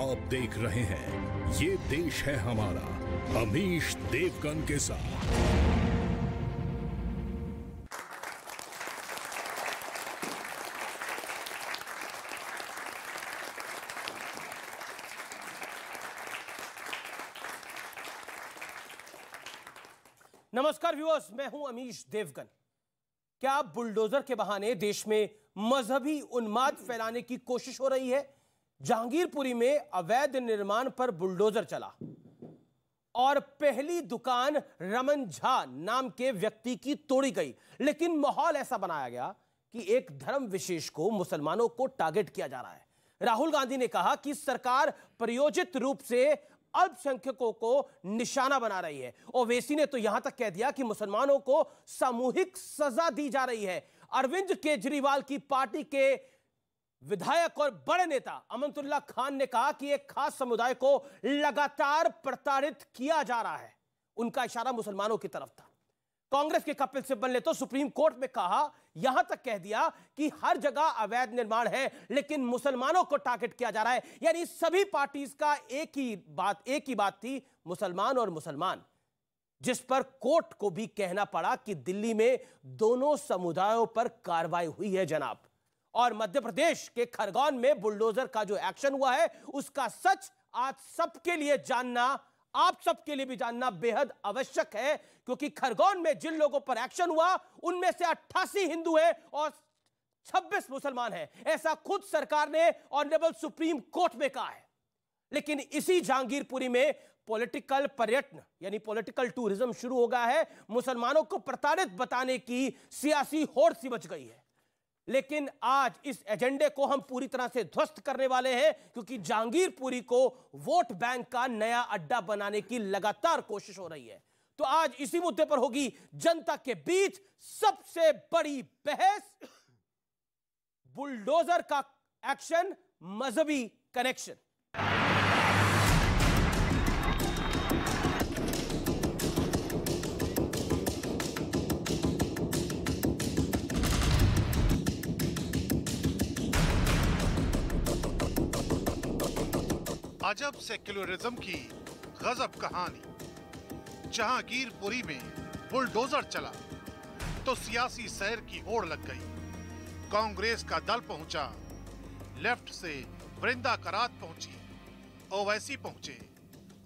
आप देख रहे हैं ये देश है हमारा, अमीश देवगन के साथ। नमस्कार व्यूअर्स, मैं हूं अमीश देवगन। क्या बुलडोजर के बहाने देश में मजहबी उन्माद फैलाने की कोशिश हो रही है? जहांगीरपुरी में अवैध निर्माण पर बुलडोजर चला और पहली दुकान रमन झा नाम के व्यक्ति की तोड़ी गई, लेकिन माहौल ऐसा बनाया गया कि एक धर्म विशेष को, मुसलमानों को टारगेट किया जा रहा है। राहुल गांधी ने कहा कि सरकार प्रायोजित रूप से अल्पसंख्यकों को निशाना बना रही है। ओवैसी ने तो यहां तक कह दिया कि मुसलमानों को सामूहिक सजा दी जा रही है। अरविंद केजरीवाल की पार्टी के विधायक और बड़े नेता अमनतुल्लाह खान ने कहा कि एक खास समुदाय को लगातार प्रताड़ित किया जा रहा है। उनका इशारा मुसलमानों की तरफ था। कांग्रेस के कपिल सिब्बल ने तो सुप्रीम कोर्ट में कहा, यहां तक कह दिया कि हर जगह अवैध निर्माण है, लेकिन मुसलमानों को टारगेट किया जा रहा है। यानी सभी पार्टीज का एक ही बात थी, मुसलमान और मुसलमान, जिस पर कोर्ट को भी कहना पड़ा कि दिल्ली में दोनों समुदायों पर कार्रवाई हुई है जनाब। और मध्य प्रदेश के खरगोन में बुलडोजर का जो एक्शन हुआ है, उसका सच आज सबके लिए जानना, आप सबके लिए भी जानना बेहद आवश्यक है, क्योंकि खरगोन में जिन लोगों पर एक्शन हुआ उनमें से 88 हिंदू हैं और 26 मुसलमान हैं। ऐसा खुद सरकार ने ऑनरेबल सुप्रीम कोर्ट में कहा है। लेकिन इसी जहांगीरपुरी में पॉलिटिकल पर्यटन यानी पॉलिटिकल टूरिज्म शुरू हो गया है। मुसलमानों को प्रताड़ित बताने की सियासी होड़ सी मच गई है। लेकिन आज इस एजेंडे को हम पूरी तरह से ध्वस्त करने वाले हैं, क्योंकि जहांगीरपुरी को वोट बैंक का नया अड्डा बनाने की लगातार कोशिश हो रही है। तो आज इसी मुद्दे पर होगी जनता के बीच सबसे बड़ी बहस, बुलडोजर का एक्शन, मजहबी कनेक्शन। अजब सेक्युलरिज्म की गजब कहानी। जहांगीरपुरी में बुलडोजर चला तो सियासी सैर की होड़ लग गई। कांग्रेस का दल पहुंचा, लेफ्ट से वृंदा करात पहुंची, ओवैसी पहुंचे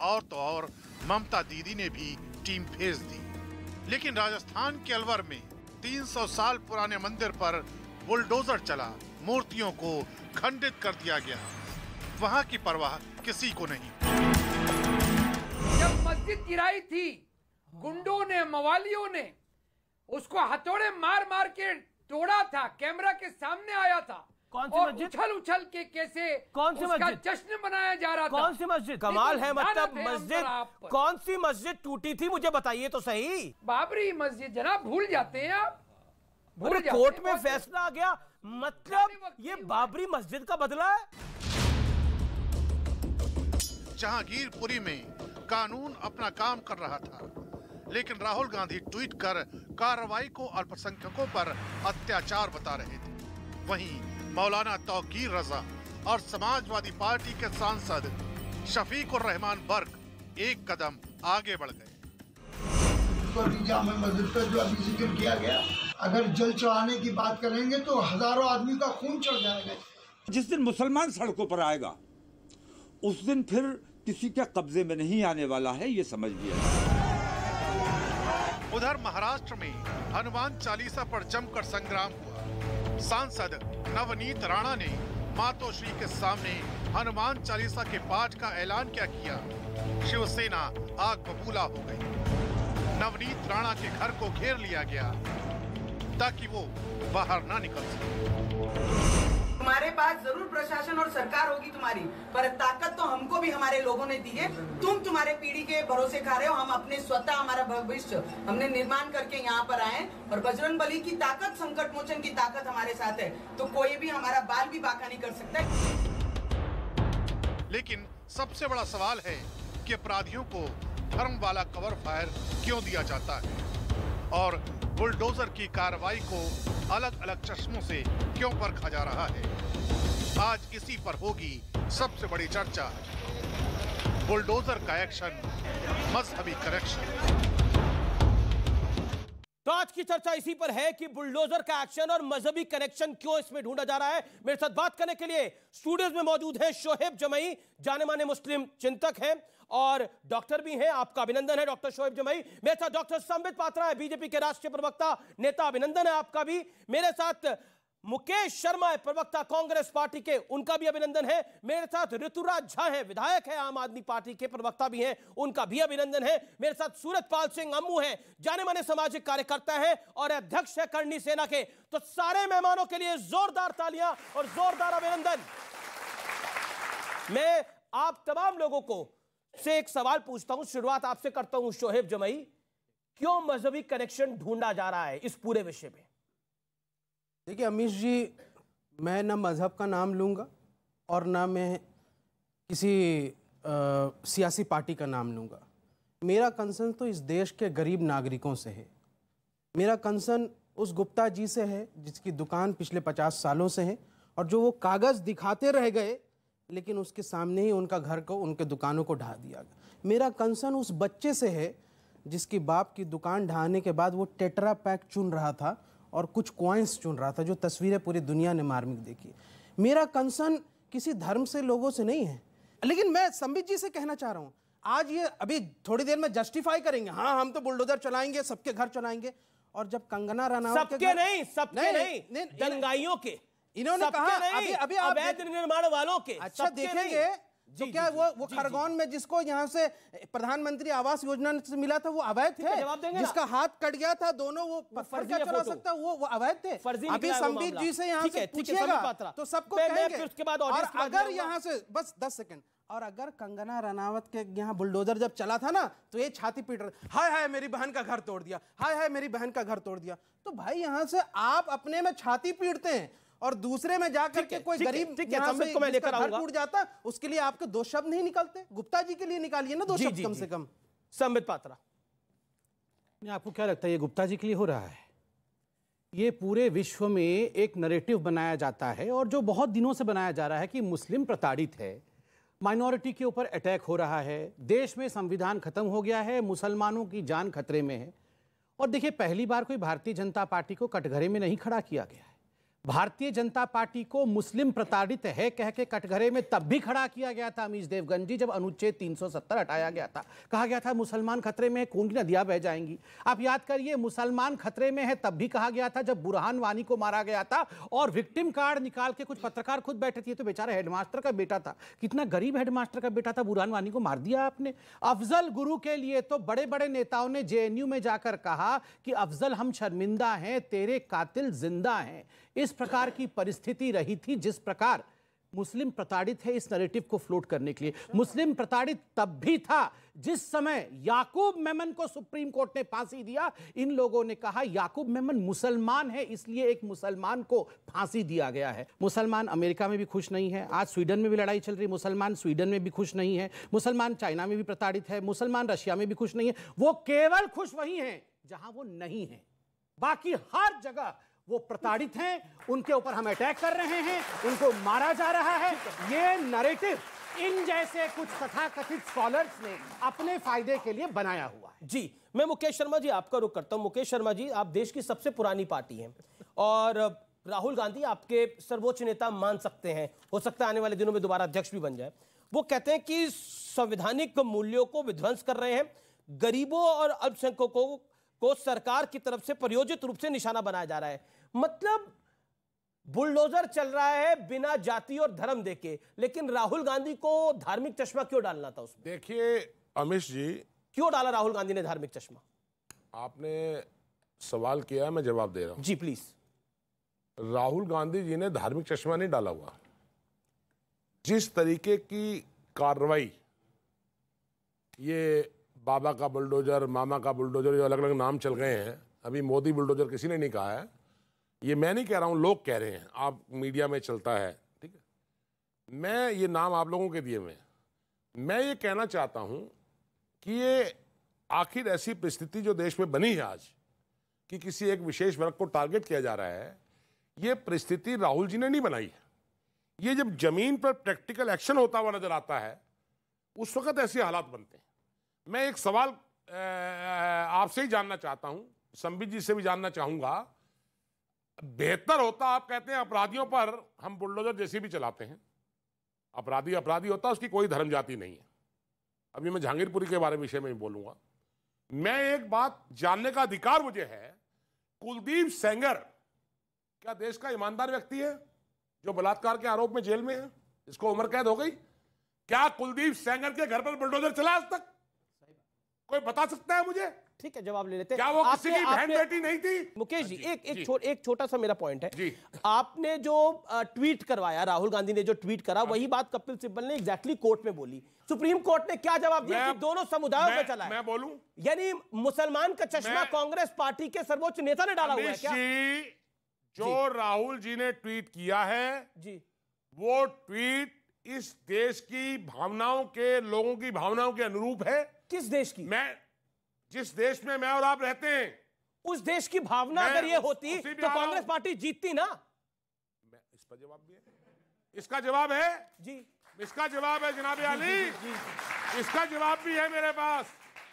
और तो और ममता दीदी ने भी टीम भेज दी। लेकिन राजस्थान के अलवर में 300 साल पुराने मंदिर पर बुलडोजर चला, मूर्तियों को खंडित कर दिया गया। वहां की परवाह किसी को नहीं। जब मस्जिद गिराई थी, गुंडों ने, मवालियों ने उसको हथौड़े मार मार के तोड़ा था, कैमरा के सामने आया था। कौन सी मस्जिद? उछल उछल के कैसे कौन सी उसका मस्जिद? जश्न मनाया जा रहा था। कौन सी मस्जिद? कमाल है, मतलब मस्जिद कौन सी मस्जिद टूटी थी, मुझे बताइए तो सही। बाबरी मस्जिद जनाब, भूल जाते हैं आप। कोर्ट में फैसला आ गया, मतलब ये बाबरी मस्जिद का बदला है। जहांगीरपुरी में कानून अपना काम कर रहा था, लेकिन राहुल गांधी ट्वीट कर कार्रवाई को अल्पसंख्यकों पर अत्याचार बता रहे थे। वहीं मौलाना तौकीर रजा और समाजवादी पार्टी के सांसद शफीकुर रहमान बर्क एक कदम आगे बढ़ गए। जामा मस्जिद पर जो अभी जिक्र किया गया, अगर जल चढ़ाने की बात करेंगे तो हजारों आदमी का खून चढ़ जाएगा। जिस दिन मुसलमान सड़कों पर आएगा, उस दिन फिर किसी के कब्जे में नहीं आने वाला है, ये समझ लिया। उधर महाराष्ट्र में हनुमान चालीसा पर जमकर संग्राम हुआ। सांसद नवनीत राणा ने मातोश्री के सामने हनुमान चालीसा के पाठ का ऐलान क्या किया। शिवसेना आग बबूला हो गई। नवनीत राणा के घर को घेर लिया गया ताकि वो बाहर ना निकल सके। तुम्हारे पास जरूर प्रशासन और सरकार होगी तुम्हारी, पर ताकत तो हमको भी हमारे लोगों ने दी है। तुम तुम्हारे पीढ़ी के भरोसे खा रहे हो, हम अपने स्वतः हमारा भविष्य हमने निर्माण करके यहाँ पर आए। और बजरंग बली की ताकत, संकट मोचन की ताकत हमारे साथ है, तो कोई भी हमारा बाल भी बांका नहीं कर सकता। लेकिन सबसे बड़ा सवाल है कि अपराधियों को धर्म वाला कवर फायर क्यों दिया जाता है और बुलडोजर की कार्रवाई को अलग अलग चश्मों से क्यों परखा जा रहा है। आज इसी पर होगी सबसे बड़ी चर्चा, बुलडोजर का एक्शन, मजहबी करेक्शन। तो आज की चर्चा इसी पर है कि बुलडोजर का एक्शन और मजहबी कनेक्शन क्यों इसमें ढूंढा जा रहा है। मेरे साथ बात करने के लिए स्टूडियोज में मौजूद हैं शोएब जमई, जाने माने मुस्लिम चिंतक हैं और डॉक्टर भी हैं। आपका अभिनंदन है डॉक्टर शोएब जमई। मेरे साथ डॉक्टर संबित पात्रा है, बीजेपी के राष्ट्रीय प्रवक्ता नेता, अभिनंदन है आपका भी। मेरे साथ मुकेश शर्मा है, प्रवक्ता कांग्रेस पार्टी के, उनका भी अभिनंदन है। मेरे साथ ऋतुराज झा है, विधायक है आम आदमी पार्टी के, प्रवक्ता भी हैं, उनका भी अभिनंदन है। मेरे साथ सूरजपाल सिंह अम्मू है, जाने माने सामाजिक कार्यकर्ता है और अध्यक्ष है करणी सेना के। तो सारे मेहमानों के लिए जोरदार तालियां और जोरदार अभिनंदन। मैं आप तमाम लोगों को से एक सवाल पूछता हूं, शुरुआत आपसे करता हूं शोएब जमई, क्यों मजहबी कनेक्शन ढूंढा जा रहा है इस पूरे विषय में? देखिए अमीश जी, मैं ना मज़हब का नाम लूँगा और ना मैं किसी सियासी पार्टी का नाम लूँगा। मेरा कंसर्न तो इस देश के गरीब नागरिकों से है। मेरा कंसर्न उस गुप्ता जी से है जिसकी दुकान पिछले 50 सालों से है और जो वो कागज़ दिखाते रह गए लेकिन उसके सामने ही उनका घर को, उनके दुकानों को ढा दिया गया। मेरा कंसर्न उस बच्चे से है जिसकी बाप की दुकान ढहाने के बाद वो टेट्रा पैक चुन रहा था और कुछ कॉइन्स चुन रहा था, जो तस्वीरें पूरी दुनिया ने मार्मिक देखी। मेरा कंसर्न किसी धर्म से, लोगों से नहीं है। लेकिन मैं संबित जी से कहना चाह रहा हूँ, आज ये अभी थोड़ी देर में जस्टिफाई करेंगे, हाँ हम तो बुलडोजर चलाएंगे, सबके घर चलाएंगे। और जब कंगना रनावत सबके नहीं, दंगाइयों के, इन्होंने कहा अभी अवैध निर्माण वालों के। अच्छा देखेंगे तो क्या वो खरगोन में जिसको यहाँ से प्रधानमंत्री आवास योजना से मिला था वो अवैध थे? जिसका हाथ कट गया था दोनों, वो पत्थर क्या चला सकता, वो अवैध थे? अभी संबित जी से यहाँ से पूछिएगा तो सबको कहेंगे। और अगर यहाँ से बस 10 सेकंड, और अगर कंगना रनावत के यहाँ बुलडोजर जब चला था ना तो ये छाती पीट रहे, हाय हाय मेरी बहन का घर तोड़ दिया, हाय हाय मेरी बहन का घर तोड़ दिया। तो भाई यहाँ से आप अपने में छाती पीटते हैं और दूसरे में जाकर के कोई गरीब को मैं लेकर आऊंगा, टूट जाता, उसके लिए आपके दो शब्द नहीं निकलते? गुप्ता जी के लिए निकालिए ना दो शब्द कम से कम। संबित पात्रा, आपको क्या लगता है ये गुप्ता जी के लिए हो रहा है? ये पूरे विश्व में एक नैरेटिव बनाया जाता है और जो बहुत दिनों से बनाया जा रहा है कि मुस्लिम प्रताड़ित है, माइनॉरिटी के ऊपर अटैक हो रहा है, देश में संविधान खत्म हो गया है, मुसलमानों की जान खतरे में है। और देखिए, पहली बार कोई भारतीय जनता पार्टी को कटघरे में नहीं खड़ा किया गया है। भारतीय जनता पार्टी को मुस्लिम प्रताड़ित है कह के कटघरे में तब भी खड़ा किया गया था अमीश देवगन जी, जब अनुच्छेद 370 हटाया गया था। कहा गया था मुसलमान खतरे में है, खून की नदियां बह जाएंगी। आप याद करिए, मुसलमान खतरे में है तब भी कहा गया था जब बुरहान वानी को मारा गया था और विक्टिम कार्ड निकाल के कुछ पत्रकार खुद बैठे थे। तो बेचारा हेडमास्टर का बेटा था, कितना गरीब हेडमास्टर का बेटा था, बुरहान वानी को मार दिया आपने। अफजल गुरु के लिए तो बड़े बड़े नेताओं ने जेएनयू में जाकर कहा कि अफजल हम शर्मिंदा हैं, तेरे कातिल जिंदा हैं। इस प्रकार की परिस्थिति रही थी जिस प्रकार मुस्लिम प्रताड़ित है, इस नैरेटिव को फ्लोट करने के लिए। मुस्लिम प्रताड़ित तब भी था जिस समय याकूब मेमन को सुप्रीम कोर्ट ने फांसी दिया। इन लोगों ने कहा याकूब मेमन मुसलमान है, इसलिए एक मुसलमान को फांसी दिया गया है। मुसलमान अमेरिका में भी खुश नहीं है, आज स्वीडन में भी लड़ाई चल रही है, मुसलमान स्वीडन में भी खुश नहीं है, मुसलमान चाइना में भी प्रताड़ित है, मुसलमान रशिया में भी खुश नहीं है। वो केवल खुश वही हैं जहां वो नहीं है, बाकी हर जगह वो प्रताड़ित हैं, उनके ऊपर हम अटैक कर रहे हैं, उनको मारा जा रहा है। ये नैरेटिव इन जैसे कुछ तथाकथित स्कॉलर्स ने अपने फायदे के लिए बनाया हुआ है। जी, मैं मुकेश शर्मा जी आपका रुख करता हूं। मुकेश शर्मा जी, आप देश की सबसे पुरानी पार्टी हैं और राहुल गांधी आपके सर्वोच्च नेता मान सकते हैं, हो सकता है आने वाले दिनों में दोबारा अध्यक्ष भी बन जाए। वो कहते हैं कि संवैधानिक मूल्यों को विध्वंस कर रहे हैं, गरीबों और अल्पसंख्यकों को सरकार की तरफ से प्रायोजित रूप से निशाना बनाया जा रहा है। मतलब बुलडोजर चल रहा है बिना जाति और धर्म देके, लेकिन राहुल गांधी को धार्मिक चश्मा क्यों डालना था उसमें? देखिए अमीश जी, क्यों डाला राहुल गांधी ने धार्मिक चश्मा? आपने सवाल किया, मैं जवाब दे रहा हूं। जी प्लीज। राहुल गांधी जी ने धार्मिक चश्मा नहीं डाला हुआ। जिस तरीके की कार्रवाई, ये बाबा का बुलडोजर, मामा का बुलडोजर, जो अलग अलग नाम चल गए हैं, अभी मोदी बुलडोजर किसी ने नहीं कहा है, ये मैं नहीं कह रहा हूं, लोग कह रहे हैं, आप मीडिया में चलता है, ठीक है। मैं ये नाम आप लोगों के दिए हुए हैं। मैं ये कहना चाहता हूं कि ये आखिर ऐसी परिस्थिति जो देश में बनी है आज, कि किसी एक विशेष वर्ग को टारगेट किया जा रहा है, ये परिस्थिति राहुल जी ने नहीं बनाई है, ये जब जमीन पर प्रैक्टिकल एक्शन होता हुआ नजर आता है उस वक्त ऐसे हालात बनते हैं। मैं एक सवाल आपसे ही जानना चाहता हूं, संबित जी से भी जानना चाहूंगा। बेहतर होता, आप कहते हैं अपराधियों पर हम बुलडोजर जैसे भी चलाते हैं, अपराधी अपराधी होता है, उसकी कोई धर्म जाति नहीं है। अभी मैं जहांगीरपुरी के बारे में विषय में बोलूंगा। मैं एक बात जानने का अधिकार मुझे है, कुलदीप सेंगर क्या देश का ईमानदार व्यक्ति है जो बलात्कार के आरोप में जेल में है, इसको उम्र कैद हो गई? क्या कुलदीप सेंगर के घर पर बुलडोजर चला आज तक? कोई बता सकता है मुझे? ठीक है, जवाब ले लेते हैं। क्या वो किसी की बहन बेटी नहीं थी? मुकेश जी, एक छोटा सा मेरा पॉइंट है जी। आपने जो ट्वीट करवाया, राहुल गांधी ने जो ट्वीट करा, वही बात कपिल सिब्बल ने एग्जैक्टली कोर्ट में बोली। सुप्रीम कोर्ट ने क्या जवाब दिया कि दोनों समुदायों में चला है। मैं बोलूं, यानी मुसलमान का चश्मा कांग्रेस पार्टी के सर्वोच्च नेता ने डाला हुआ है क्या? जो राहुल जी ने ट्वीट किया है जी, वो ट्वीट इस देश की भावनाओं के, लोगों की भावनाओं के अनुरूप है। किस देश की? मैं जिस देश में मैं और आप रहते हैं, उस देश की भावना अगर ये होती तो कांग्रेस पार्टी जीतती ना। इस पर जवाब भी है, इसका जवाब है जी, इसका जवाब है जनाब अली, इसका जवाब भी है मेरे पास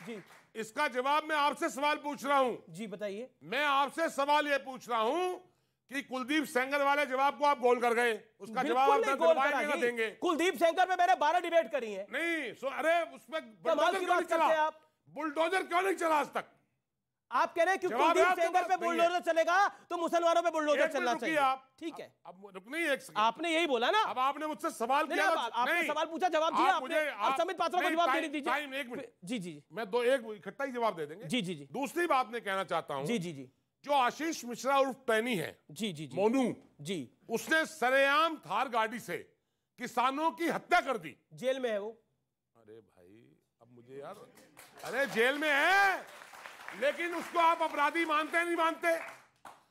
जी। इसका जवाब मैं आपसे सवाल पूछ रहा हूं जी, बताइए। मैं आपसे सवाल ये पूछ रहा हूं कि कुलदीप सेंगर वाले जवाब को आप गोल कर गए, उसका जवाब आप दिलवाएंगे ना देंगे? कुलदीप सेंगर पे मैंने 12 डिबेट करी है। नहीं, अरे उसमें बुलडोजर क्यों नहीं चला? आप बुलडोजर क्यों नहीं चला आज तक? आप कह रहे हैं कि कुलदीप सेंगर पे बुलडोजर चलेगा तो मुसलमानों पे बुलडोजर चलना चाहिए। ठीक है, अब रुकनी एक सेकंड। आपने यही बोला ना। अब आपने मुझसे सवाल किया, आपने सवाल पूछा, जवाब दिया आपने। अब समित पात्रों को जवाब देने दीजिए। एक मिनट, जी जी, मैं एक इकट्ठा ही जवाब दे देंगे। जी जी जी। दूसरी बात मैं कहना चाहता हूं, जी जी जी, जो आशीष मिश्रा उर्फ टैनी है, जी जी जी, मोनू जी, उसने सरेआम थार गाड़ी से किसानों की हत्या कर दी। जेल में है वो। अरे भाई, अब मुझे यार, अरे जेल में है, लेकिन उसको आप अपराधी मानते हैं नहीं मानते?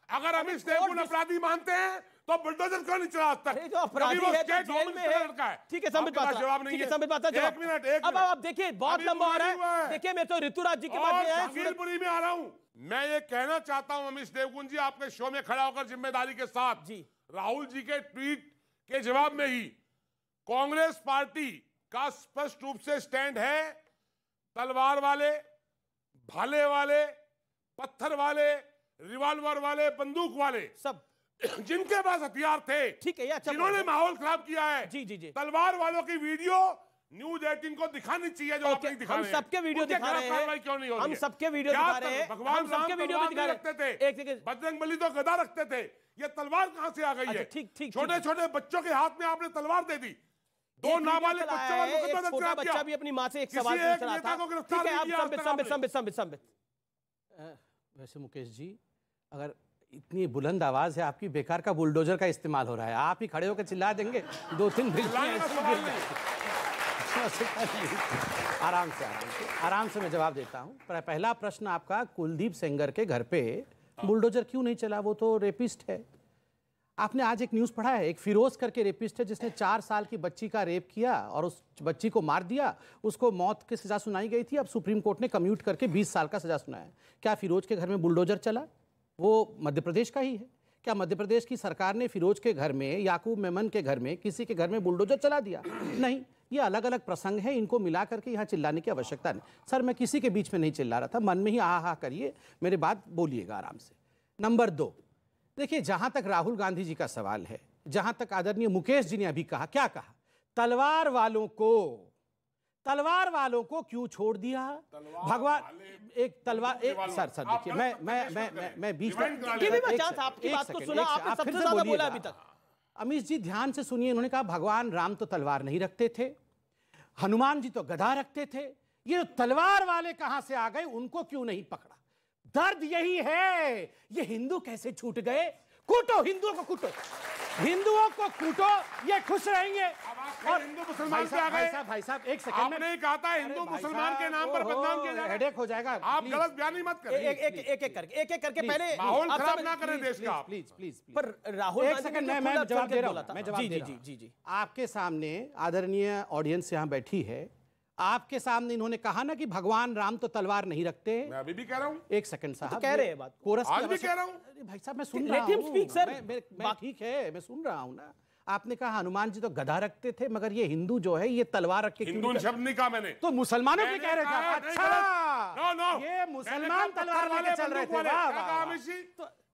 अगर हम इस देवगुण अपराधी मानते हैं तो बुलडोजर क्यों नहीं चला आज तक? जो अपराधी है तो जेल में है। ठीक है, संबित पात्रा जवाब नहीं है। संबित पात्रा एक मिनट, अब आप देखिए, बहुत लंबा हो रहा है। देखिए, मैं तो ऋतुराज जी के बाद में आया, जहांगीरपुरी में आ रहा हूं। मैं ये कहना चाहता हूं अमीश देवगुण जी, आपके शो में खड़ा होकर जिम्मेदारी के साथ जी, राहुल जी के ट्वीट के जवाब में ही कांग्रेस पार्टी का स्पष्ट रूप से स्टैंड है, तलवार वाले, भाले वाले, पत्थर वाले, रिवॉल्वर वाले, बंदूक वाले, सब जिनके पास हथियार थे, ठीक है, जिन्होंने माहौल खराब किया है, जी जी जी, तलवार वालों की वीडियो न्यूज 18 को दिखानी चाहिए, जो आप नहीं दिखा रहे हैं। हम सबके वीडियो दिखा रहे हैं, क्यों नहीं हो रही है? हम सबके वीडियो दिखा रहे हैं। भगवान राम तलवार नहीं रखते थे, एक बजरंगबली तो गदा रखते थे, ये तलवार कहां से आ गई है? ठीक ठीक, छोटे छोटे बच्चों के हाथ में आपने तलवार दे दी। दो नाबालिग बच्चों पर मुकदमा दर्ज किया। बच्चा भी अपनी मां से एक सवाल पूछ रहा था। ठीक है, आप संबित। वैसे मुकेश जी, अगर इतनी बुलंद आवाज है आपकी, बेकार का बुलडोजर का इस्तेमाल हो रहा है। आप ही खड़े होकर चिल्ला देंगे, 2-3 आराम से मैं जवाब देता हूं। पहला प्रश्न आपका, कुलदीप सेंगर के घर पे बुलडोजर क्यों नहीं चला? वो तो रेपिस्ट है। आपने आज एक न्यूज़ पढ़ा है, एक फिरोज करके रेपिस्ट है जिसने 4 साल की बच्ची का रेप किया और उस बच्ची को मार दिया। उसको मौत की सजा सुनाई गई थी, अब सुप्रीम कोर्ट ने कम्यूट करके 20 साल का सजा सुनाया। क्या फिरोज के घर में बुलडोजर चला? वो मध्य प्रदेश का ही है। क्या मध्य प्रदेश की सरकार ने फिरोज के घर में, याकूब मेमन के घर में, किसी के घर में बुलडोजर चला दिया? नहीं, ये अलग अलग प्रसंग है, इनको मिला करके यहाँ चिल्लाने की आवश्यकता नहीं। सर, मैं किसी के बीच में नहीं चिल्ला रहा था, मन में ही आहा करिए, मेरी बात बोलिएगा आराम से। नंबर 2, देखिए, जहां तक राहुल गांधी जी का सवाल है, जहां तक आदरणीय मुकेश जी ने अभी कहा, क्या कहा? तलवार वालों को क्यों छोड़ दिया? भगवान एक तलवार, सर देखिए, मैं बीच में आपकी बात को सुना, आपने सबसे ज्यादा बोला अभी तक। अमीश जी ध्यान से सुनिए, इन्होंने कहा भगवान राम तो तलवार नहीं रखते थे, हनुमान जी तो गदा रखते थे, ये तलवार वाले कहां से आ गए? उनको क्यों नहीं पकड़ा? दर्द यही है, ये हिंदू कैसे छूट गए? कूटो हिंदुओं को, कूटो हिंदुओं को, कूटो, ये खुश रहेंगे। और हिंदू मुसलमान पे आ गए। भाई साहब एक सेकंड, आपने कहा था हिंदू मुसलमान के नाम पर बदनाम किया जाएगा, हेडेक हो जाएगा। आप गलत बयानी मत करें। एक एक करके पहले माहौल खराब ना करें देश का, प्लीज। पर राहुल, एक सेकंड, मैं जवाब दे रहा हूं। जी, आपके सामने आदरणीय ऑडियंस यहाँ बैठी है, आपके सामने इन्होंने कहा ना कि भगवान राम तो तलवार नहीं रखते। मैं अभी भी कह रहा हूं। एक सेकंड साहब, तो कह रहे हैं बात, कोरस आज भी कह रहा हूं। अरे भाई साहब, मैं सुन रहा हूं, ठीक है, मैं सुन रहा हूं ना। आपने कहा हनुमान जी तो गदा रखते थे, मगर ये हिंदू जो है ये तलवार रख के हिंदू शब्द नहीं कहा मैंने, तो मुसलमानों के कह रहे थे। नहीं, अच्छा, नो, नो, ये मुसलमान तलवार लेके चल रहे थे। वाह, वाह, वाह। अमित जी